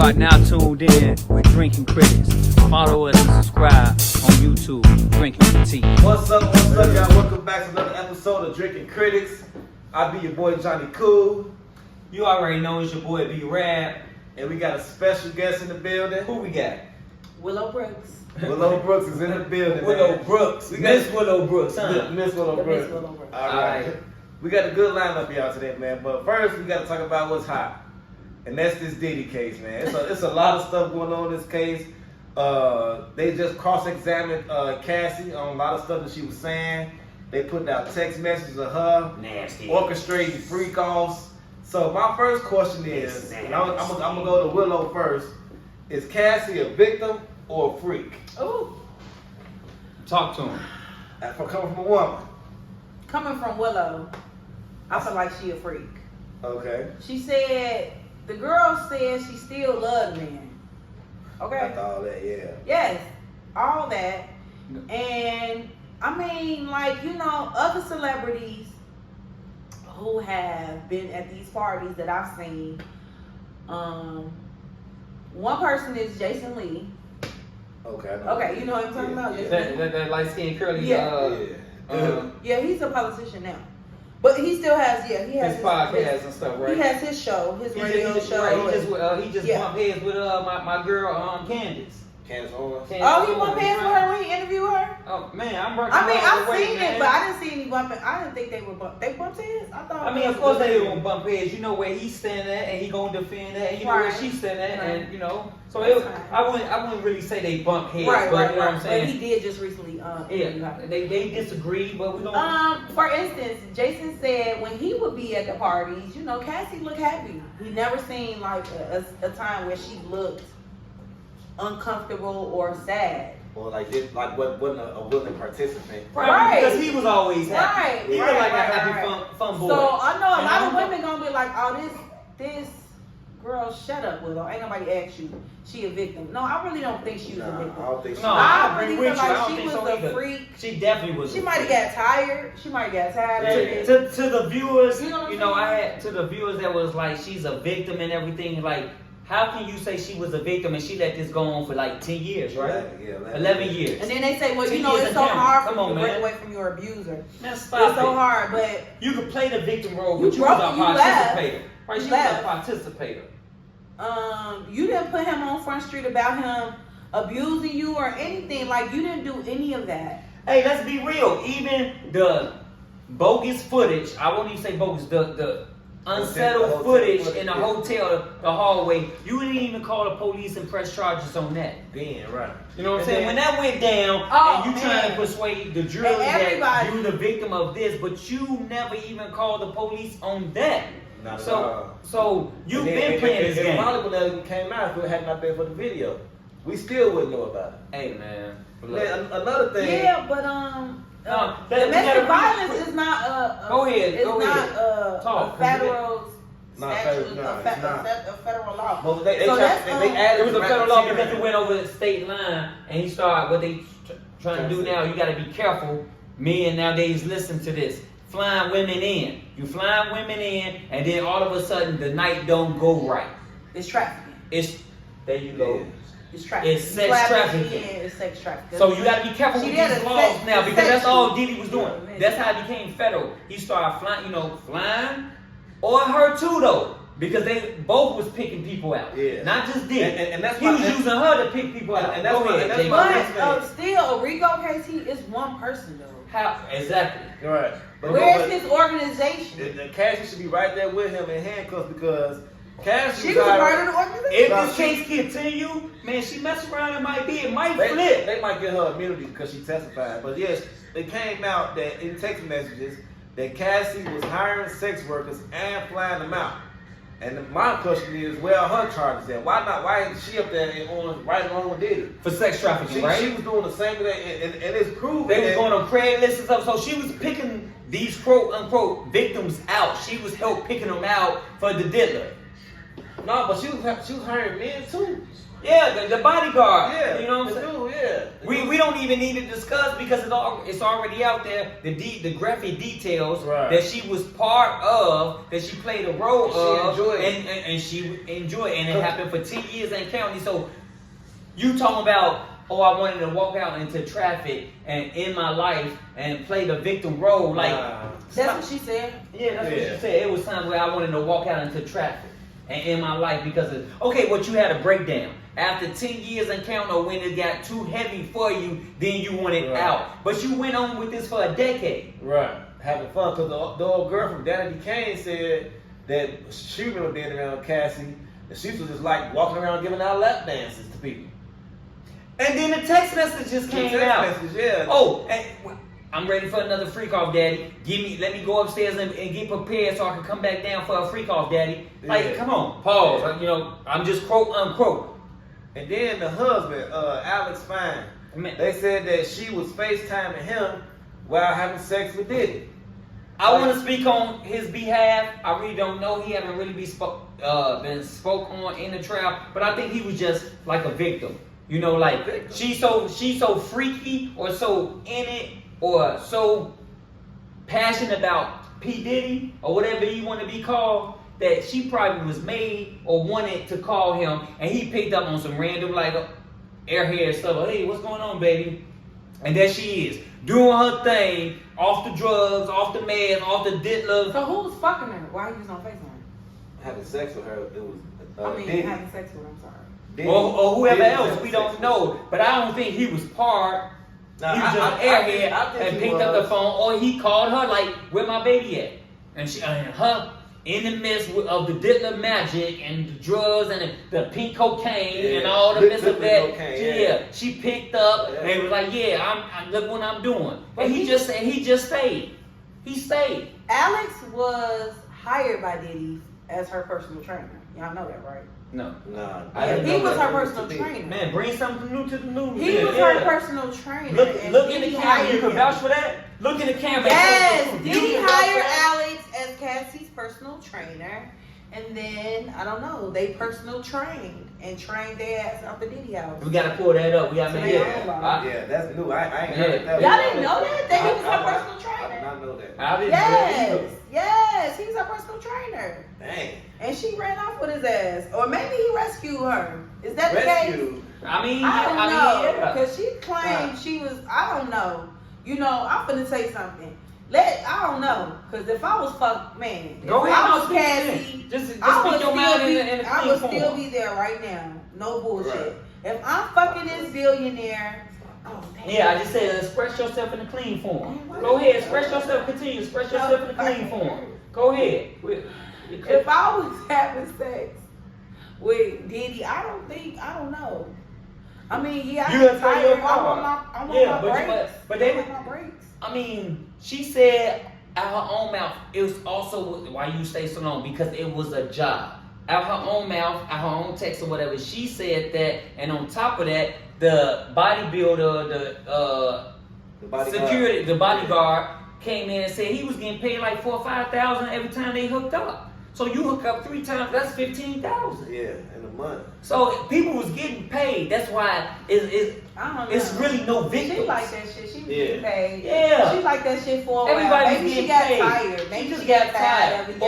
are now tuned in with Drinking Critics. Follow us and subscribe on YouTube, Drinking with Tea. What's up, y'all? Welcome back to another episode of Drinking Critics. I be your boy Johnny Cool. You already know it's your boy B-Rab. And we got a special guest in the building. Who we got? Willow Brooks. Willow Brooks is in the building. Willow man. Brooks. We Miss got Willow Brooks, huh? Miss Willow Brooks. Miss Willow Brooks. All right. We got a good lineup y'all today, man. But first, we got to talk about what's hot. And that's this Diddy case, man. It's a lot of stuff going on in this case. They just cross-examined Cassie on a lot of stuff that she was saying. They put out text messages of her Nasty. orchestrating freak-offs. So my first question is, and I'm gonna go to Willow first. Is Cassie a victim or a freak? Ooh. Talk to him. For coming from a woman. Coming from Willow, I feel like she a freak. Okay. She said, the girl said she still loved men. Okay? After all that, yeah. Yes, all that. And, I mean, like, you know, other celebrities who have been at these parties that I've seen, one person is Jason Lee. Okay. I know. Okay, you know what I'm talking about? Jason Lee? That light-skinned curly. Yeah. Yeah, he's a politician now. But he still has, he has his podcast and stuff, right? He has his show, his radio show. Right. He just bumped heads with my girl Candace. Candace Owens. Oh, he bumped heads with her when he interviewed her? Oh man, I'm working. I mean, all the I've way, seen man. it, but I didn't see any bumping. I didn't think they were they bumped heads. I thought. I mean, of course they don't bump heads. You know where he's standing at, and he gonna defend that. And you know where she's standing at, and you know. So I wouldn't really say they bump heads, but you know what I'm saying. But he did just recently. They disagree, but we don't. For instance, Jason said when he would be at the parties, you know, Cassie looked happy. He never seen like a time where she looked uncomfortable or sad. Or wasn't a willing participant. Right. Because he was always happy. Right. He was like a happy fun boy. So I know a lot of women gonna be like, oh, this girl, shut up, Willow. Ain't nobody asked you. She a victim. No, I really don't think she was a victim. I don't think so. No, I really agree feel with you. I like don't she think was so a either. freak. She definitely was. She might have got tired. She might have got tired of it. To the viewers, You know what I'm I saying? had to the viewers that was like she's a victim and everything. Like, how can you say she was a victim and she let this go on for like 10 years, right? Yeah, 11 years. And then they say, well, 10 you know, years it's so in camera. hard Come for you on, to break man. away from your abuser. Man, stop It's so it. hard, but You could play the victim role, You but you was a broke, you participator. Right? You She left. was a participator. you didn't put him on Front Street about him abusing you or anything. Like, you didn't do any of that. Hey, let's be real. Even the bogus footage, I won't even say bogus, the unsettled footage in the hotel, the hallway, you didn't even call the police and press charges on that. Then, right. You know what I'm And saying? then- When that went down, Oh, and you trying to man. persuade the jury And that everybody- you the victim of this, but you never even called the police on that. Not at all. So you've And been then- playing and- this and game. probably when that came out, if it had not been for the video, we still wouldn't know about it. Hey man. Then another thing. Yeah, but domestic violence is not Go ahead, It's go not ahead. Talk. a federal Not statute, federal, no, a it's not. federal law. Well, they So that's, added It was a federal law because racketeering. it went over the state line, and he started what they trying to do now. You got to be careful. Men nowadays listen to this. Flying women in. You flying women in, and then all of a sudden the night don't go right. It's trafficking. It's there you go. It's trafficking. It's sex trafficking. It's sex trafficking. So you got to be careful She with did these a laws sex- now because that's sexual- all Diddy was doing. Yeah, That's how it became federal. He started flying, flying, or her too though, because they both was picking people out. Yeah. Not just Diddy. And that's he why- was using her to pick people out. And that's Go why- ahead, and that's Jay. why- But still, a RICO case, he is one person though. How exactly? Right. Where's his organization? The Cassie should be right there with him in handcuffs because Cassie She was a part of the organization. If No, this case continue, man, she mess around, it might They, flip. they might get her immunity because she testified. But yes, it came out that in text messages that Cassie was hiring sex workers and flying them out. And my question is, where are her charges at? Why not? Why isn't she up there and on right along with Diddy? For sex trafficking, She right? was doing the same thing, and it's proven. They was that- going on Craigslist and stuff, so she was picking these quote unquote victims out. She was help picking them out for the diddler. No, but she was hiring men too. Yeah, the bodyguard. Yeah, you know what I'm the saying? dude, yeah. We don't don't even need to discuss because it's already out there. The graphic details that she was part of, that she played a role of, and she enjoyed, and it happened for 10 years and counting. So you talking about, oh, I wanted to walk out into traffic and in my life and play the victim role, like that's what she said. Yeah, that's what she said. It was times where I wanted to walk out into traffic and in my life because of, okay, but you had a breakdown. After 10 years and counting, or when it got too heavy for you, then you wanted out. But you went on with this for a decade. Right. Having fun. Because the old girl from Danny Kane said that she remember being around Cassie, and she was just like walking around giving out lap dances to people. And then the text message just came out. Oh, and I'm ready for another freak off, daddy. Let me go upstairs and get prepared so I can come back down for a freak off, daddy. Like, come on, pause. Like, you know, I'm just quote unquote. And then the husband, Alex Fine, they said that she was FaceTiming him while having sex with Diddy. I want to speak on his behalf. I really don't know. He haven't really been spoke on in the trial, but I think he was just like a victim. You know, like she's so freaky or so in it or so passionate about P. Diddy or whatever you want to be called, that she probably was made or wanted to call him, and he picked up on some random like airhead stuff. Like, hey, what's going on, baby? And there she is doing her thing, off the drugs, off the meds, off the diddler. So who was fucking her? Why he was on FaceTime? Having sex with her. It was. Diddy. Having sex with her. I'm sorry. Diddy. Or whoever Diddy else, we don't know. But I don't think he was part. Nah, he was just an airhead and picked up the phone, or he called her like, "Where my baby at?" And she, her in the midst of the diddler magic and the drugs and the pink cocaine and all the mess of that. Cocaine, she picked up and was like, I'm look what I'm doing. And he just stayed. He stayed. Alex was hired by Diddy as her personal trainer. Y'all know that, right? No. He was her personal trainer. Man, bring something new to the news. He was her personal trainer. Look in the camera. You can vouch for that? Look in the camera. Yes, Diddy hired Alex as Cassie's personal trainer. And then, I don't know, they personal trained their ass out the Diddy house. We gotta pull that up. We gotta make yeah, that's new. I ain't heard that. Y'all didn't know that? That he was her personal trainer? I did not know that. I didn't know that either. Yes, he was her personal trainer. Dang. And she ran off with his ass. Or maybe he rescued her. Is that the case? I mean, I don't know. Because she claimed she was, I don't know. You know, I'm finna say something. I don't know. Because if I was go ahead, I was Cassie, just speak your mind in the I would still be there right now. No bullshit. Right. If I'm fucking this billionaire, I just said express yourself in a clean form. Go ahead, express yourself, continue, express yourself in a clean form. Go ahead. If I was having sex with Diddy, I don't know. I mean, I get tired. I want my breaks. But they want my breaks. I mean, she said out her own mouth, it was also why you stay so long, because it was a job. Out her own mouth, out her own text or whatever, she said that, and on top of that, the bodybuilder, the bodyguard came in and said he was getting paid like $4,000 or $5,000 every time they hooked up. So you hook up 3 times, that's $15,000. Yeah, in a month. So people was getting paid. That's why it's really no victims. She like that shit. She was getting paid. Yeah. She like that shit for a while. Everybody's Maybe she getting got paid. tired. Maybe she just got tired of it. She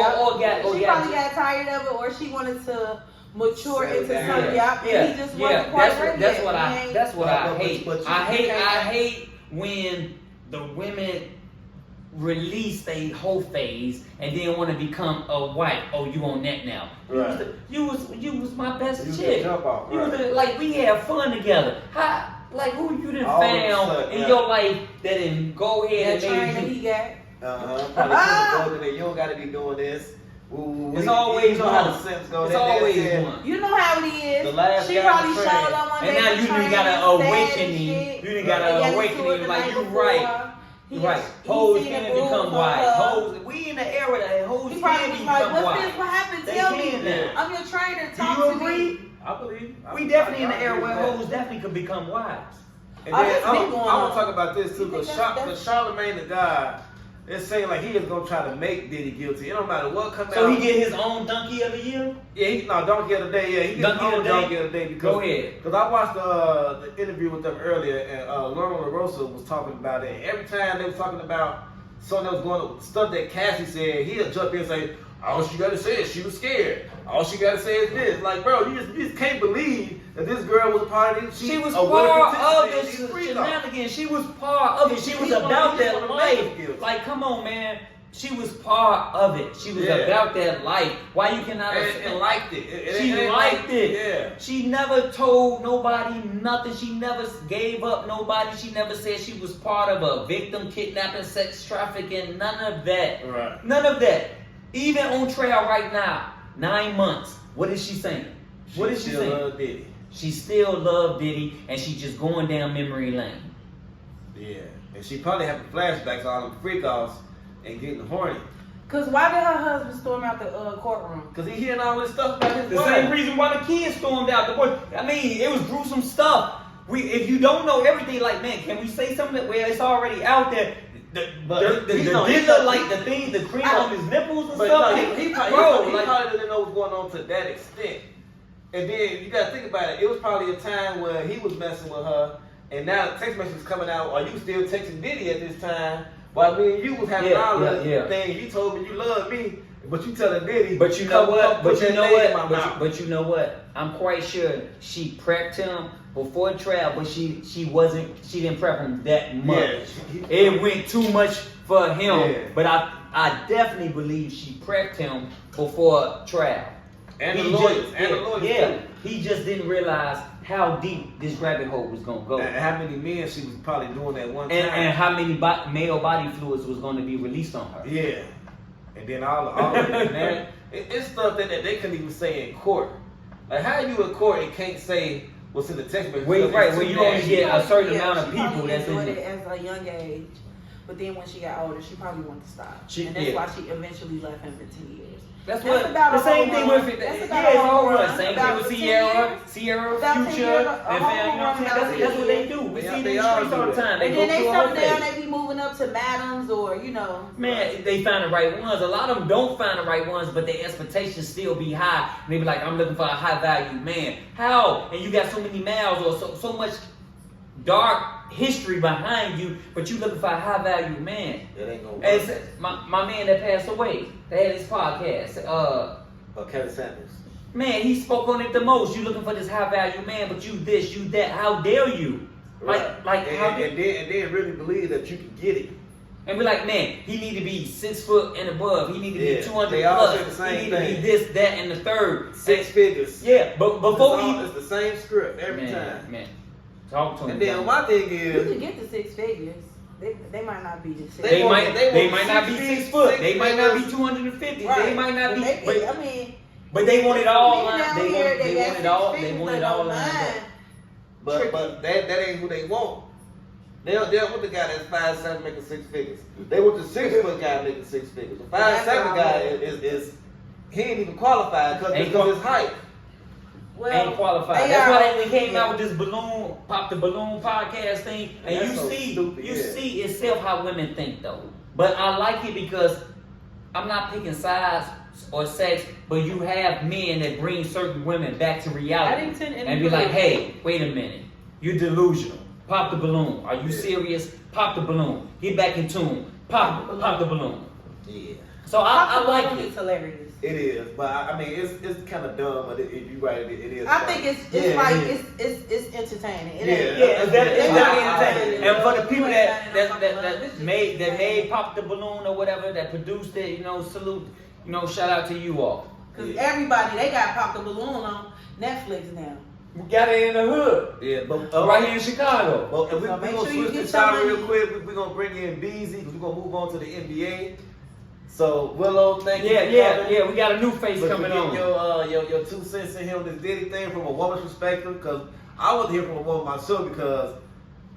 probably got tired of it, or she wanted to mature into something. He just wasn't quite ready. That's what I hate. I hate when the women release they whole phase and then want to become a wife. Oh, you on that now? Right. You was my best chick. Jump off, You was like we had fun together. Who you done found in yeah. your life that didn't go ahead and made you? He got. Probably you don't got to be doing this. It's always how the sense go. It's always one. You know how it is. The last she guy probably was showed up one day. And now you got an awakening. You got an awakening. Like you right. Right. Hoes can become wives. Hoes. We in the era that hoes can become wives. What happened? Tell me. I'm your trainer. Do you agree? I believe. We definitely in the era where hoes definitely could become wives. And then I want to talk about this too, because Charlamagne the God It seems like he is gonna try to make Diddy guilty. It don't matter what comes out. So he get his own donkey of the year? Yeah, donkey of the day. Yeah, he gets his own donkey of the day. Because, go ahead. Because I watched the interview with them earlier, and Lauren LaRosa was talking about it. And every time they was talking about something that was going on, stuff that Cassie said, he'll jump in and say, all she gotta say is she was scared. All she gotta say is this. Like, bro, you just can't believe that this girl was a part of it. She was part of the shenanigans. She was part of it. She was about that life. Like, come on, man. She was part of it. She was about that life. Why you cannot? And liked it. She liked it. Yeah. She never told nobody nothing. She never gave up nobody. She never said she was part of a victim, kidnapping, sex trafficking. None of that. Right. None of that. Even on trial right now, 9 months. What is she saying? What is she saying? Love Diddy. She still love Diddy, and she just going down memory lane. Yeah, and she probably having flashbacks on them freak offs and getting horny. Cause why did her husband storm out the courtroom? Cause he hearing all this stuff about his The wife. same reason why the kids stormed out. I mean, it was gruesome stuff. If you don't know everything, like, man, can we say something where it's already out there? The cream on his nipples and But stuff. no, he probably didn't know what's going on to that extent. And then you gotta think about it. It was probably a time where he was messing with her, and now the text message is coming out. Are you still texting Diddy at this time? While me and you was having all this thing. You told me you love me, but you telling Diddy. But you know what? But you know what? I'm quite sure she prepped him before trial, but she didn't prep him that much. Yeah, it went too much for him. Yeah. But I definitely believe she prepped him before trial. And the lawyers. Yeah. He just didn't realize how deep this rabbit hole was gonna go. And how many men she was probably doing at one time. And how many male body fluids was gonna be released on her. Yeah. And then all of it, man. It's stuff that they couldn't even say in court. Like, how you in court and can't say what's in the text message? Right, when you only get a certain amount of people that's in it it. as a young age. But then when she got older, she probably wanted to stop. And that's why she eventually left him for 10 years. That's what the same thing with it. It's all run. Same thing with Sierra, Future, and fam. You know what I'm saying? That's what they do. We see these streets all the time. And then they settle down. They be moving up to madams or Man, they find the right ones. A lot of them don't find the right ones, but their expectations still be high. And they be like, I'm looking for a high value man. How? And you got so many mouths or so much dark history behind you, but you looking for a high value man. That ain't gonna work. As my man that passed away, they had his podcast. Kevin Sanders. Man, he spoke on it the most. You looking for this high value man, but you this, you that. How dare you? Right. And then really believe that you can get it. And be like, man, he need to be 6 foot and above. He need to be 200 they all say plus. the same He need thing. to be this, that, and the third. 6 figures. Yeah, but before it's the same script every time. Man, talk to him. And then my thing you is, can get the 6 figures. They might not be the 6. They might not be 6 6 foot. feet, They might not be 250. Right. They might not be. But they want it all. They want it all. They want it all. but that ain't who they want. They don't want the guy that's 5'7" making 6 figures. They want the 6 foot guy making 6 figures. The 5'7" guy is he ain't even qualified because of his height. Ain't qualified. That's why they came out with this balloon, pop the balloon podcast thing. And you see itself how women think though. But I like it because I'm not picking sides or sex, but you have men that bring certain women back to reality and be like, hey, wait a minute, you're delusional. Pop the balloon. Are you serious? Pop the balloon. Get back in tune. Pop the balloon. Yeah. So I like it. It's hilarious. It is, but I mean, it's kind of dumb, but if you right, it is. I think it's entertaining. It's definitely entertaining. And for the people that made Pop the Balloon or whatever, that produced it, salute, shout out to you all. Because everybody, they got Pop the Balloon on Netflix now. We got it in the hood. Yeah, but right here in Chicago. But if we're make gonna sure you switch get the topic some real money. quick. We're gonna bring in Beezy because we're gonna move on to the NBA. So Willow, thank you. Yeah. We got a new face but coming on. Your 2 cents in here with this Diddy thing from a woman's perspective, because I want to hear from a woman myself because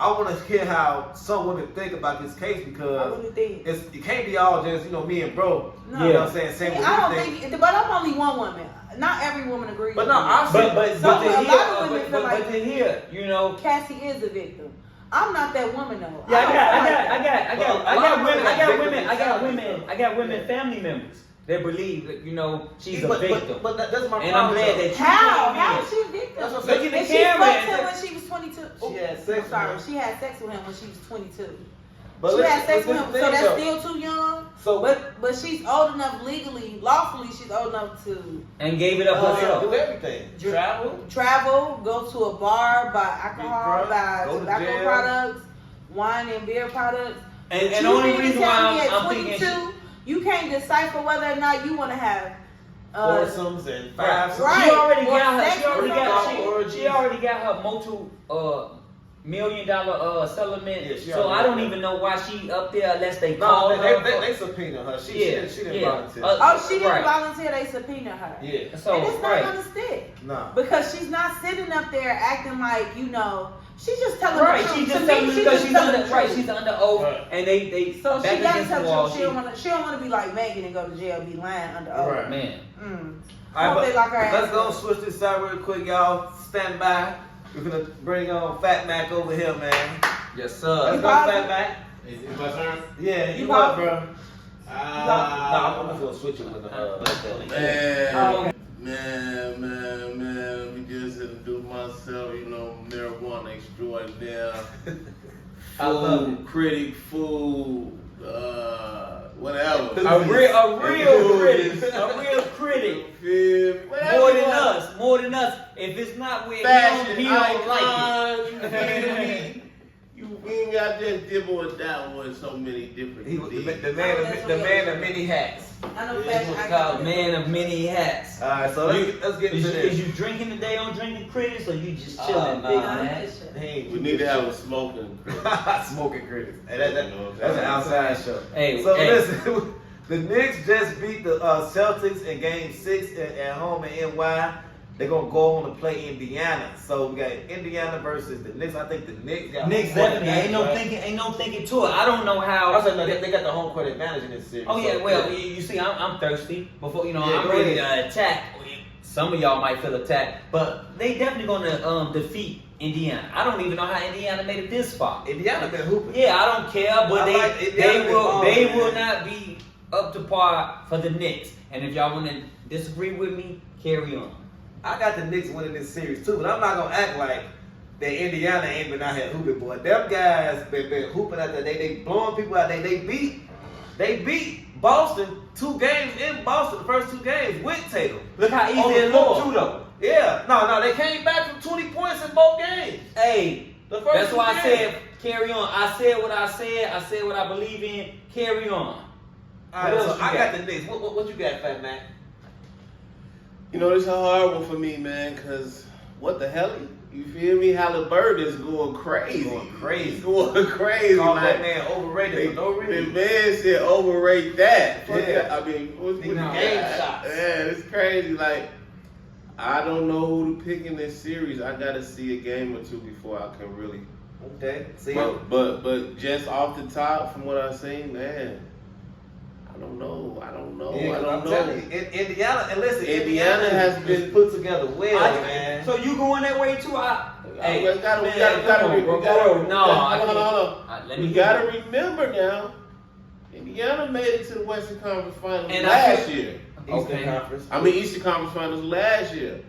I want to hear how some women think about this case because it can't be all just me and bro. No. You know what I'm saying? Saying I what don't we think. think, but I'm only one woman. Not every woman agrees. But with no, me. I But a lot of women feel like to hear, Cassie is a victim. I'm not that woman though. Yeah, I got women, family members that believe that, you know, she's a victim. But that's my and problem. I'm glad that you How came is she a victim? That's what I'm Look saying. at And the she camera. fucked him when she was 22. She had sex with Sorry, him. she had sex with him when she was 22. But She listen- had sex with him, listen so to that's this, though. still too young. So But she's old enough legally, lawfully, she's old enough to and gave it up herself. do everything. travel, go to a bar, buy alcohol, drunk, buy go to tobacco jail. products, wine and beer products. And But the you only mean to reason tell why me at I'm thinking 22, you can't decipher whether or not you want to have Foursomes and fives. Right. She already Or got her. sex She already with got. somebody. She already got her multiple $1 million settlement. Yeah, she so already I don't got even know why she up there unless they No, call her. they subpoena her. She didn't Yeah. volunteer. Oh, she didn't Right. volunteer, they subpoena her. Yeah. So And it's not right. gonna stick. Nah. Because she's not sitting up there acting like, you know, she's just telling Right, the truth. she's just To telling me, me because she's telling under the right, truth. she's under oath, Right. and they So back she gotta against tell the the wall. truth. She don't wanna be like Megan and go to jail, be lying under oath. Right. Man, I hope they lock her ass Let's go up. switch this out real quick, y'all. Stand by. We're gonna bring on Fat Mack over here, man. yes Let's sir. go, Fat Mack. Is my turn? Yeah, You you what, pop- bro? Nah, I'm gonna switch it with the Man, man, we just introduced myself, you know, marijuana extraordinaire, I love food critic, food, whatever. A real critic. Whatever More you than want. us, more than us. If it's not with Fashion, him, he don't like it. icon, you feel me? We ain't got just dibble and dabble in so many different He was things. the man of many hats. I know This fashion was icon. called man of many hats. All right, so let's get Is into you, this. is you drinking today on Drinking Critics or you just chilling, nah. big Nah, man? this shit. Hey, We need to have a smoking. smoking critics. Hey, that's That's an outside show. Hey, So hey. listen, the Knicks just beat the Celtics in Game 6 at home in NY. They're gonna go on to play Indiana. So we got Indiana versus the Knicks. I think the Knicks got Knicks home court definitely advantage, ain't no thinking to it. I don't know how. I said no, they got the home court advantage in this series. Oh yeah, So, well you see, I'm thirsty. Before Yeah, I'm go ready ahead. to attack. Some of y'all might feel attacked, but they definitely gonna defeat Indiana. I don't even know how Indiana made it this far. Indiana been hooping. Yeah, I don't care, but I like they Indiana been balling, will man. not be up to par for the Knicks. And if y'all want to disagree with me, carry on. I got the Knicks winning this series too, but I'm not gonna act like that Indiana ain't been out here hooping, boy. Them guys been hooping out there. They blowing people out there. They beat Boston 2 games in Boston, the first 2 games with Tatum. Look how easy On the it looked floor. too, though. Yeah, no, they came back from 20 points in both games. Hey, The first that's 2 why I games. said carry on. I said what I said. I said what I believe in. Carry on. All What right, else so you I got? got the Knicks. What you got, Fat Man? You know, this is a hard one for me, man, because what the hell? You feel me? Halliburton is going crazy. Going crazy. He's going crazy. Call like, that man overrated for no the reason. man said overrate that. Fuck Yeah. that. I mean, what's Game yeah, shots. Yeah, it's crazy. Like, I don't know who to pick in this series. I gotta see a game or two before I can really. Okay, see. But just off the top, from what I've seen, man, I don't know. Yeah, I 'cause don't I'm know. telling you, Indiana, and listen, Indiana has is been- put together well, man. So you going that way too? We gotta remember now. Indiana made it to the Western Conference Finals And last year. Eastern Okay. Conference. I mean Eastern Conference Finals last year,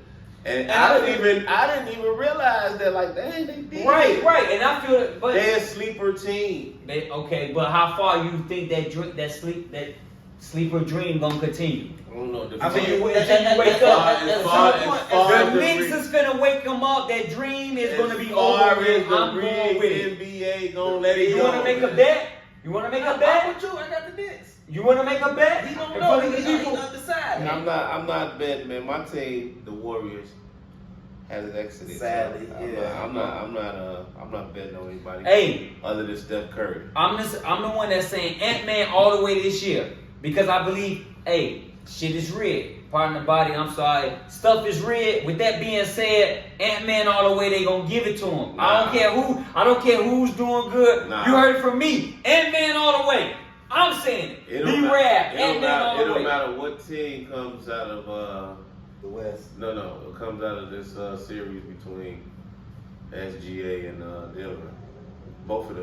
and I I didn't even realize that. Like, dang, they did. Right, and I feel it, but They're a sleeper team. okay, but how far you think that sleeper dream gonna continue? I don't know. I mean, You wake as up. far as The the Knicks is gonna wake them up. That dream is gonna be as far over. as With. the I'm going with it. NBA gonna let it You go. want to make a bet? You want to make a I'm bet? with you. I got the Knicks. You want to make a bet? He don't In know. front of the He's people? undecided. And I'm not betting, man. My team, the Warriors, has exited. Sadly, so yeah. I'm not betting on anybody. Hey, Other than Steph Curry. I'm the one that's saying Ant-Man all the way this year because I believe, hey, shit is red. Pardon the body, I'm sorry. Stuff is red. With that being said, Ant-Man all the way, they gonna give it to him. I don't care who's doing good. Nah. You heard it from me. Ant-Man all the way. I'm saying it. B-Rap, Ant-Man all It the don't way. matter what team comes out of The West. no, it comes out of this series between SGA and Denver. both of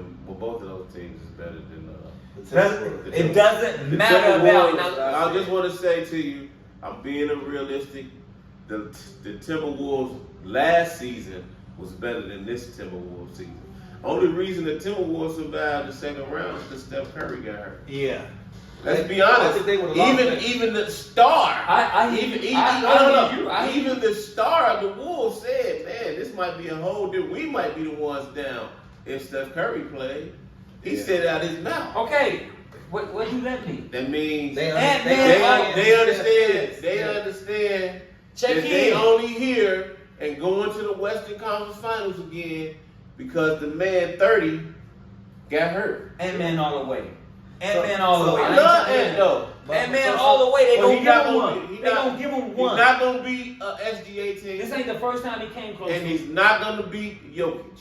those teams is better than It doesn't the matter about. Timberwolves. I just want to say to you, I'm being realistic. The Timberwolves last season was better than this Timberwolves season. Only reason the Timberwolves survived the second round is because Steph Curry got hurt. Yeah. Let's be honest. Even the star, even the star of the Wolves said, "Man, this might be a whole different. We might be the ones down if Steph Curry played." He said it out his mouth. Okay, what do that mean? That means They understand. They understand Check that they in. only here and going to the Western Conference Finals again because the man 30 got hurt. Ant-Man all the way. Ant-Man all the way. I love Ant though. Ant-Man all the way. They Well, gonna give him one. They gonna give him one. He's not gonna beat a SGA team. This ain't the first time he came close. And he's not gonna beat Jokic.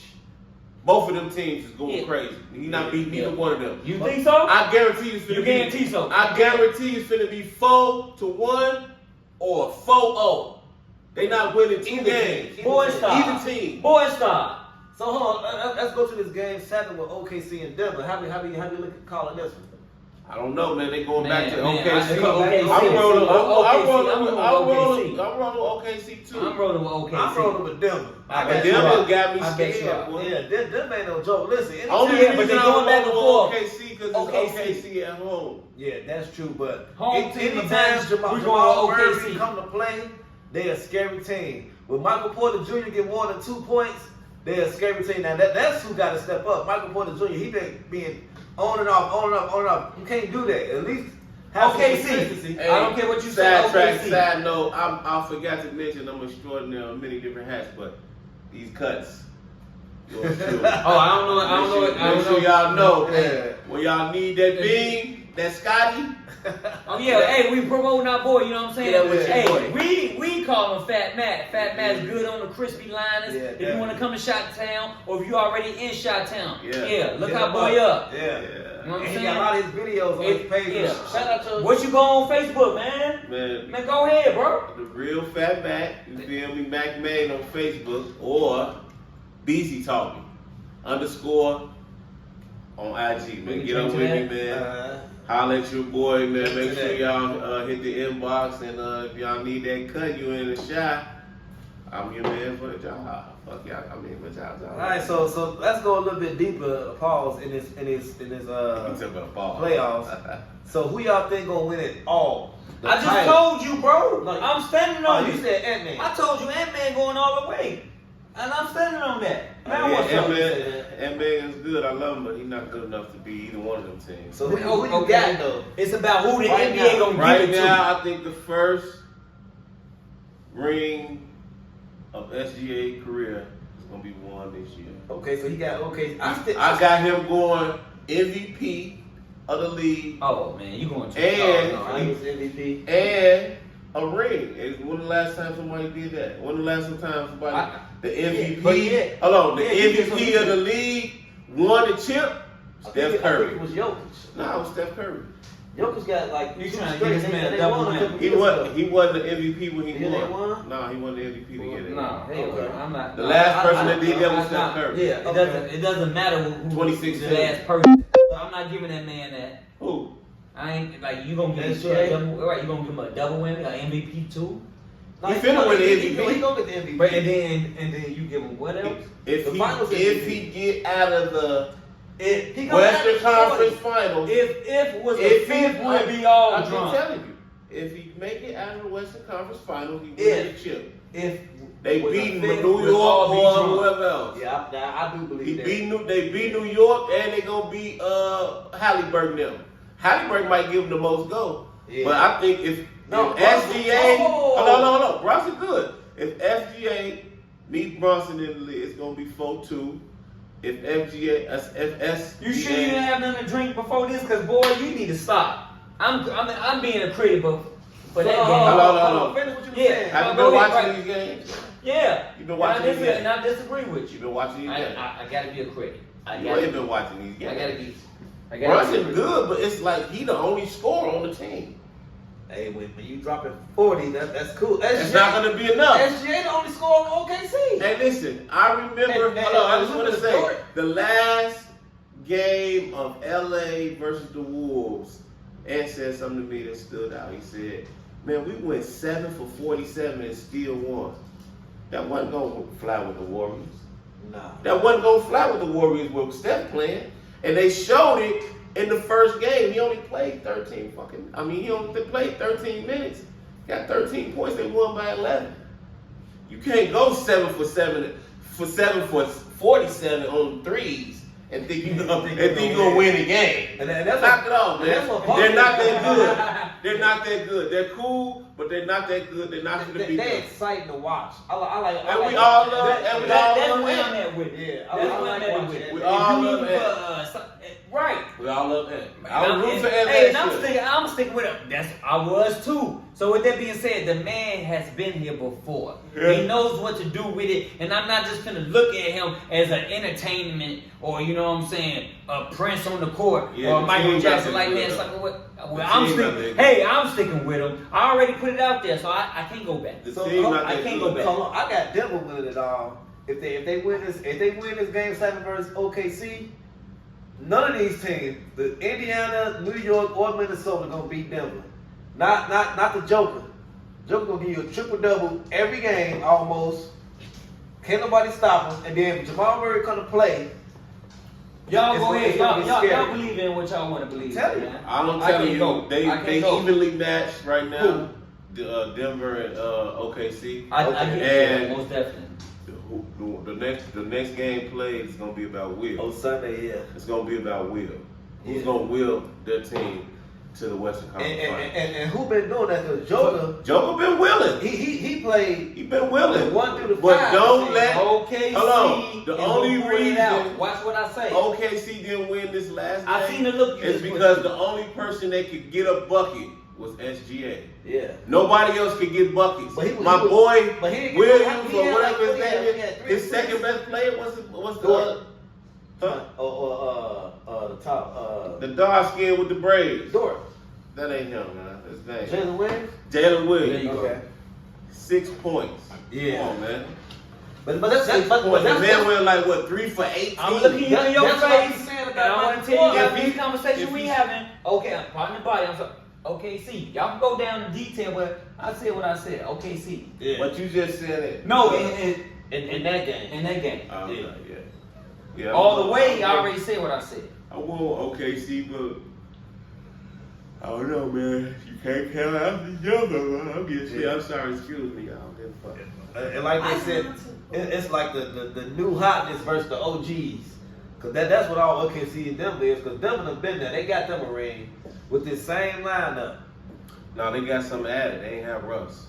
Both of them teams is going crazy. He's not beating neither one of them. You think so? I guarantee it's finna You guarantee so? I guarantee it's finna be 4-1 or 4-0. They not winning 2 games. Boy star. Even team. Boy star. So hold on, let's go to this game 7 with OKC and Denver. How do you look at calling this one? I don't know, man. They going back to Man, OKC. OKC. I'm rolling OKC. OKC too. I'm rolling with OKC. I'm rolling with Denver. I Denver got me I bet you scared, are. boy. Yeah, Denver ain't no joke. Listen, Only Yeah, reason but they I'm going back and rolling forth. with OKC because it's OKC at home. yeah, that's true. But Home team anytime advantage, Jamal we going with Murray OKC. come to play, they're a scary team. When Michael Porter Jr. get more than 2 points, they're a scary team. Now that's who got to step up. Michael Porter Jr. He been being on and off. You can't do that. At least have some consistency. OKC. I don't care what you say. Sidetrack, OKC. side note, I forgot to mention I'm extraordinary on many different hats, but these cuts. yours too. Oh, I don't know. Make sure y'all know. Yeah. When y'all need that bean, that Scotty. Oh yeah, hey, we promoting our boy, you know what I'm saying? Yeah, with your Hey, boy. we call him Fat Matt. Fat Matt's good on the crispy liners. Yeah, if you want to come to Chi-Town, or if you already in Chi-Town, Yeah. look Hit our him boy up. Yeah. You know what I'm And he saying? got a lot of his videos on his page. Yeah. Shout out to What you go on Facebook, man? Man, Go ahead, bro. the real Fat Mac, you feel me? Mack Main on Facebook or BZ Talking _ on IG, man. Get up with me, man. Holla at your boy, man. Make sure y'all hit the inbox, and if y'all need that cut, you in the shot. I'm your man for the job. Fuck y'all, I'm in for the job. All right, so let's go a little bit deeper. Pause in his playoffs. So who y'all think gonna win it all? The I just title. told you, bro. No, I'm standing on You you. said Ant-Man. I told you Ant-Man going all the way. And I'm standing on that. Now what's up? Ant-Man is good. I love him, but he's not good enough to be either one of them teams. So who you got though? It's about who the Right NBA now- gonna Right give it now, I think the first ring of SGA career is gonna be won this year. Okay, so he got I got him going MVP of the league to. Oh man, you going to? And- Oh, I was MVP. and a ring. And when the last time somebody did that? When the last time somebody the MVP? but yeah. Hold on, the Yeah, he did MVP some- of the league won the chip. I Steph think it Curry. was Jokic. No, it was Steph Curry. Jokic got like You two trying to straight. give this man a They double won win. couple He years wasn't. ago. He wasn't the MVP when he Yeah, they won. won? No, he wasn't the MVP to get it. No, hell, Okay. I'm not. The no, last person I- that did that was I- Steph Curry. Yeah, it doesn't matter who 2016. the last person. I'm not giving that man that. Who? I ain't like you gonna give him SGA? a double, right? You gonna give him a double win, an MVP too? No, He finna win the He MVP. gonna get the MVP. But and then you give him what else? If The finals if MVP. he get out of the He gonna Western have Conference 40. Finals, If was the if fifth, we'll be all I'm just drunk. telling you, if he make it out of the Western Conference Finals, he If- win the chip. If They was beat the fifth, New we'll York all be or drunk. whoever else. Yeah, I do believe that. They beat New York, and they gonna beat Halliburton them. Halliburton might give them the most go, Yeah. but I think if No, SGA, oh. no, Brunson good. If SGA meet Brunson in the league, it's gonna be 4-2. If SGA, You sure you didn't have nothing to drink before this? Cause boy, you need to stop. I'm being a critic for that game. Hello. Finish what you Yeah. saying. Have you Go been ahead, watching right. these games? Yeah. You've been watching these games? And I disagree with You've you. been watching these games. I gotta be a critic. You ain't been watching these I games. gotta be. Brunson good, but it's like he the only scorer on the team. Hey, when you dropping 40, that's cool. It's not gonna be enough. SGA the only scorer on OKC. Hey, listen, I remember. And Hold on, I just look want at to the say story. the last game of LA versus the Wolves, Ant said something to me that stood out. He said, man, we went 7 for 47 and still won. That wasn't going to fly with the Warriors. Nah. That wasn't going to fly with the Warriors with Steph playing. And they showed it in the first game. He only played 13 minutes. Got 13 points. They won by 11. You can't go 7 for 47 on threes and think you're gonna win the game. And that's Knock it off, man. They're not that good. good. They're not that good. They're cool, but they're not that good. They're not gonna be They're good. exciting to watch. I like. And we all love. And we all That's love where I'm it. at with it. Yeah, That's I where I'm like at watching with it. it. We If all you love need it. right. We all love him. I was rooting for him Hey, and last year. I'm sticking with him. I was too. So with that being said, the man has been here before. Yeah. He knows what to do with it, and I'm not just gonna look at him as an entertainment or you know what I'm saying, a Prince on the court Yeah, or the Michael team Jackson not like that that. good, It's though. like what? The I'm team not sticking. that Hey, I'm sticking with him. I already put it out there, so I can't go back. The So, team not I that can't good. go back. So I got Denver winning it all. If they win this game 7 versus OKC, none of these teams, the Indiana, New York, or Minnesota, gonna beat Denver. Not the Joker. Joker gonna give you a triple double every game almost. Can't nobody stop him. And then if Jamal Murray come to play, Y'all It's go gonna ahead. be Y'all scary. believe in what y'all want to believe. Tell you. man. I'm I telling can't you, go. I they can't go. evenly matched right now. Who? Denver and OKC. I Okay. get that, And- most definitely. The next game played is gonna be about Will. on Sunday, yeah. It's gonna be about Will. Who's Yeah. gonna will their team to the Western Conference Finals? And who been doing that? Because Joker, Joker been willing. he played. He been willing. 1 through the But 5. don't let OKC. Hold on. The is only gonna pull it reason- out. Watch what I say. OKC didn't win this last I game seen the look you is just put because in. the only person that could get a bucket was SGA. Yeah. Nobody else could get buckets. But he was- My he was- boy but he didn't get Williams no- he or had whatever like- his he had name 3 is, his second best player was the Dort. huh? The top The dark skin with the braids. Dort. That ain't him, man. His name. Jalen Williams. Jalen There Williams. you go. Okay. 6 points. Yeah. Come on, man. But that's 6 but points. that's The man went like what 3 for 18. I'm looking you in your That's what I'm face, saying and about I want Michael to tell you Jordan. about If these he- conversations if we he- having. Okay, I'm partner body. I'm sorry. OKC. Y'all can go down in detail, but I said what I said. OKC. Yeah. But you just said it. No, in that game. in that game. Yeah. All the way, I already said what I said. I want OKC, but I don't know, man. You can't count out the younger, man. I'm getting shit. I'm sorry. Excuse me, y'all. Give a fuck. And like they said, it's like the new hotness versus the OGs. Cause that's what all OKC and Denver is. Cause Denver have been there. They got them a ring with this same lineup. No, they got something added. They ain't have Russ.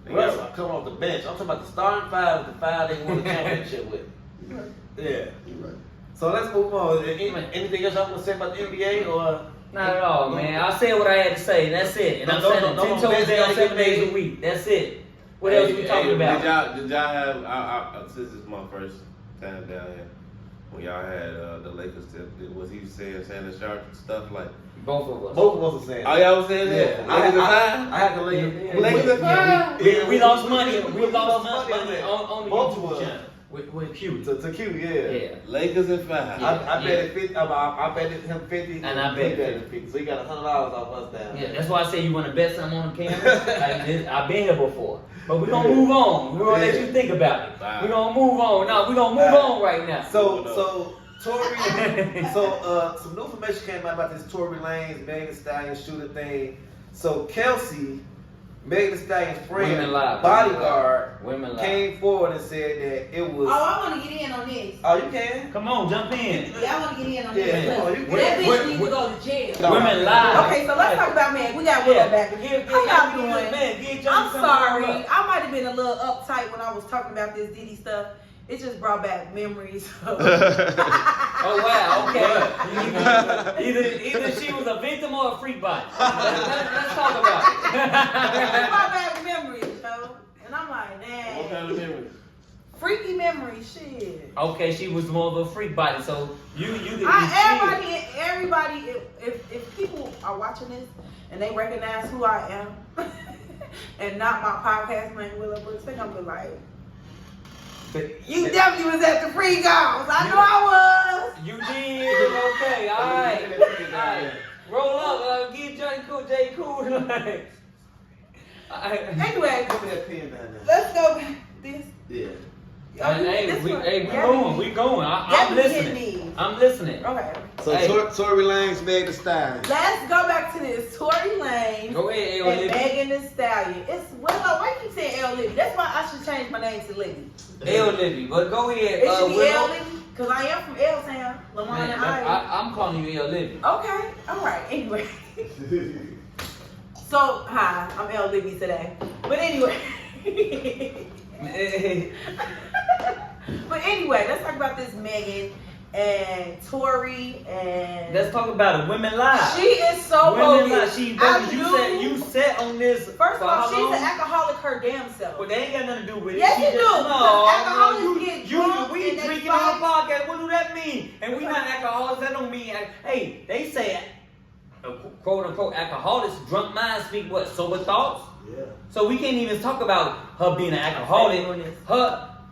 They Russ got- coming off the bench. I'm talking about the starting 5, the 5 they won the championship with. You right. Yeah. You right. So let's move on. Anything else y'all want to say about the NBA or? Not at all, man. I said what I had to say. That's it. And I'm No, saying no, no, 10 no, toes man, down you 7 gotta days get a week. That's it. What else we talking about? Did y'all have? Since it's my first time down here, when y'all had the Lakers, was he saying Shannon Sharp stuff like? Both of us. Both of us are saying. Oh, y'all was saying Yeah. that? Lakers are I had to lay Yeah. Lakers are fine. We lost money. We We lost lost money money on the Both of YouTube us. channel with Q. to Q, yeah. Yeah. Lakers and 5. I bet it 50. I bet it him 50. And I bet he it it 50. So he got $100 off us down. Yeah, that's why I say you want to bet something on the camera. I've been here before. But we're going to move on. We're going to let you think about it. Wow. We're going to move on. No, we're going to move on right now. So Tory, some new information came out about this Tory Lanez, Megan Thee Stallion shooter thing. So Kelsey, Megan Thee Stallion's friend, Women Live. bodyguard, Women Live. came forward and said that it was. Oh, I want to get in on this. Oh, you can? Come on, jump in. Yeah, I want to get in on Yeah, this. come on, you That can. bitch needs to go to jail. No. Women Live. Okay, so let's talk about Mack. We got Willow back. How y'all doing? I'm sorry. I might have been a little uptight when I was talking about this Diddy stuff. It just brought back memories. Oh wow, okay. Either she was a victim or a freak body. Let's talk about It it. brought back memories, yo. And I'm like, What man. kind of memory? Freaky memories, shit. Okay, she was more of a freak body, so you could Everybody, if people are watching this and they recognize who I am and not my podcast name Willow Brooks, they're gonna be like, you definitely was at the free girls. I know I was. You did, you know like, roll up, get Johnny Cool, J. Cool. Like, Anyway, Put that pen down there. let's go back this. Yeah. we going. I'm listening. I'm listening. Okay. So Tory Lanez, Meg Thee Stallion. Let's go back to this. Tory Lanez Go ahead, and Libby. Megan Thee Stallion. It's why you keep saying L Libby? That's why I should change my name to Libby. L Libby, but go ahead. It should be Willow. L Libby because I am from L Town, Lamont Man, and Ivy. I'm calling you L Libby. Okay. All right. Anyway. So hi, I'm L Libby today. But anyway. But anyway, let's talk about this Megan and Tory and Let's talk about it. Women lie. she is so Women lie. bogus. She I bogus. knew- You set on this. First of for all, how she's long? an alcoholic her damn self. Well, they ain't got nothing to do with it. Yes, She you just- do, because alcoholics get drunk we and they drinking on the fight. podcast. What do that mean? And we not alcoholics. That don't mean. Hey, they say, quote unquote, alcoholics. Drunk minds speak what? Sober thoughts. Yeah. So we can't even talk about her being an alcoholic.